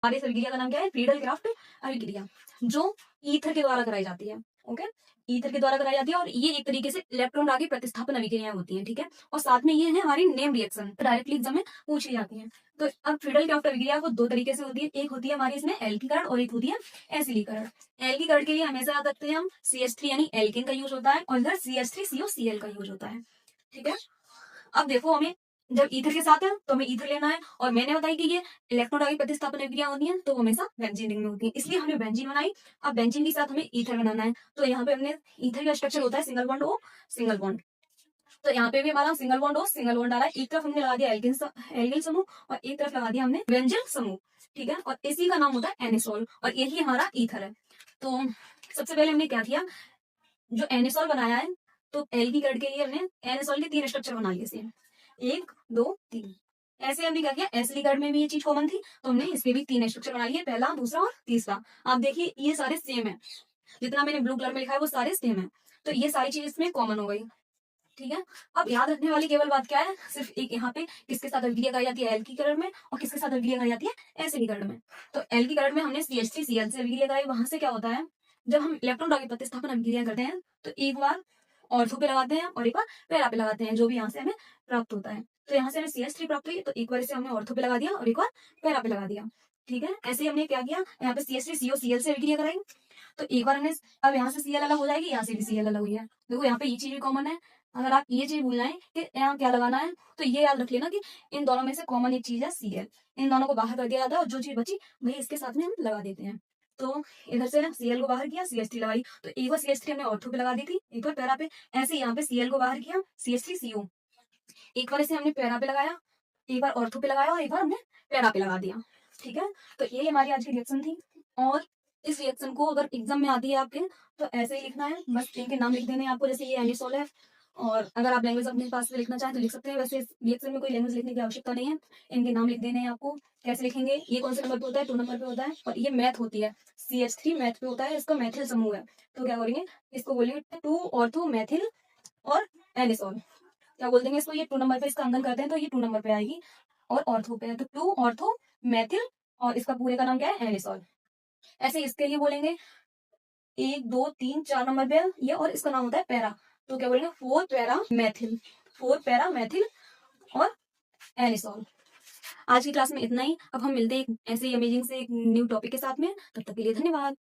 हमारे इस अभिक्रिया का नाम क्या है? फ्रीडल क्राफ्ट अभिक्रिया, जो ईथर के द्वारा कराई जाती है। ओके, ईथर के द्वारा कराई जाती है और ये एक तरीके से इलेक्ट्रॉन दान की प्रतिस्थापन अभिक्रियाएं होती हैं, ठीक है। और साथ में ये है हमारी नेम रिएक्शन, डायरेक्टली एग्जाम में पूछी जाती है। तो अब फ्रीडल क्राफ्ट अभिक्रिया को दो तरीके से होती है, एक होती है हमारी इसमें एल्कीकरण और एक होती है एसिडीकरण। एल्कीकरण के लिए हमेशा याद रखते हैं हम CH3 यानी एल्केन का यूज होता है और इधर CH3COCl का यूज होता है, ठीक है। अब देखो हमें जब ईथर के साथ है तो हमें ईथर लेना है और मैंने बताई कि ये इलेक्ट्रॉन दान की प्रतिस्थापन अभिक्रिया होती है तो वो हमेशा बेंजीन रिंग में होती है, इसलिए हमने बेंजीन बनाई। अब बेंजीन के साथ हमें ईथर बनाना है, तो यहाँ पे हमने ईथर का स्ट्रक्चर होता है single bond O single bond. तो यहाँ पे भी हमारा single bond O single bond डाला है, एक तरफ हमने लगा दिया एल्किल समूह और एक तरफ लगा दिया हमने बेंजीन समूह, ठीक है। और इसी का नाम होता है एनिसोल और यही हमारा ईथर है। तो सबसे पहले हमने क्या किया, जो एनिसोल बनाया है तो एल्कीकरण के लिए हमने एनिसोल के 3 स्ट्रक्चर बना लिए सेम, 1 2 3। ऐसे हमने क्या किया, एसिडिकरण में भी ये चीज कॉमन थी तो हमने इसके भी 3 स्ट्रक्चर बना लिए, पहला दूसरा और तीसरा। आप देखिए ये सारे सेम है, जितना मैंने ब्लू कलर में लिखा है वो सारे सेम है, तो ये सारी चीज इसमें कॉमन हो गई, ठीक है। अब याद रखने वाली केवल बात क्या है, सिर्फ एक यहाँ पे किसके साथ अभिक्रिया कराई जाती है एल्कीकरण में और किसके साथ अभिक्रिया कराई जाती है एसिडीकरण में। तो एल्कीकरण में हमने CH3Cl से अभिक्रिया कराई, वहां से क्या होता है जब हम इलेक्ट्रॉन दान की प्रतिस्थापन अभिक्रिया करते हैं तो एक बार ऑर्थो पे लगाते हैं और एक बार पैरा पे लगाते हैं, जो भी यहाँ से हमें प्राप्त होता है। तो यहाँ से हमें CH3 प्राप्त हुई तो एक बार इसे हमने ऑर्थो पे लगा दिया और एक बार पैरा पे लगा दिया, ठीक है। ऐसे ही हमने क्या किया, यहाँ पे CH3COCl से अभिक्रिया कराई तो एक बार हमने, अब यहाँ से Cl अलग हो जाएगी, यहाँ से भी Cl अलग हुई है। देखो यहाँ पे ये चीज भी कॉमन है, अगर आप ये चीज भूल जाए कि यहाँ क्या लगाना है तो ये याद रख लेना कि इन दोनों में से कॉमन एक चीज है Cl, इन दोनों को बाहर कर दिया जाता है और जो चीज बची वही इसके साथ में हम लगा देते हैं। तो इधर से Cl को बाहर किया, CH3 लगाई, तो एक बार CH3 हमने ऑर्थो पे लगा दी थी, एक बार पैरा पे। ऐसे यहाँ पे Cl को बाहर किया, CH3CO, एक बार इसे हमने पैरा पे लगाया, एक बार ऑर्थो पे लगाया और एक बार हमने पैरा पे लगा दिया, ठीक है। तो ये हमारी आज की रिएक्शन थी और इस रिएक्शन को अगर एग्जाम में आती है आपके तो ऐसे ही लिखना है, बस इनके नाम लिख देने हैं आपको, जैसे ये एनिसोल है। और अगर आप लैंग्वेज अपने पास से लिखना चाहें तो लिख सकते हैं, वैसे इस रिएक्शन में कोई लैंग्वेज लिखने की आवश्यकता नहीं है, इनके नाम लिख देने हैं आपको। कैसे लिखेंगे, ये कौन से नंबर पे होता है, 2 नंबर पे होता है और ये मैथ होती है, CH3 मैथ पे होता है, इसका मैथिल समूह है। तो क्या करेंगे, इसको बोलेंगे 2 ऑर्थो मैथिल और एनिसोल, क्या बोल देंगे इसको, ये 2 नंबर पे इसका अंकन करते हैं तो ये 2 नंबर पे आएगी और ऑर्थो पे है तो 2 ऑर्थो मैथिल और इसका पूरे का नाम क्या है, एनिसोल। ऐसे इसके लिए बोलेंगे 1 2 3 4 नंबर पे है ये और इसका नाम होता है पैरा, तो क्या बोलेंगे 4 पैरा मैथिल, 4 पैरा मैथिल और एनिसोल। आज की क्लास में इतना ही, अब हम मिलते हैं एक ऐसे ही अमेजिंग से एक न्यू टॉपिक के साथ में, तब तक के लिए धन्यवाद।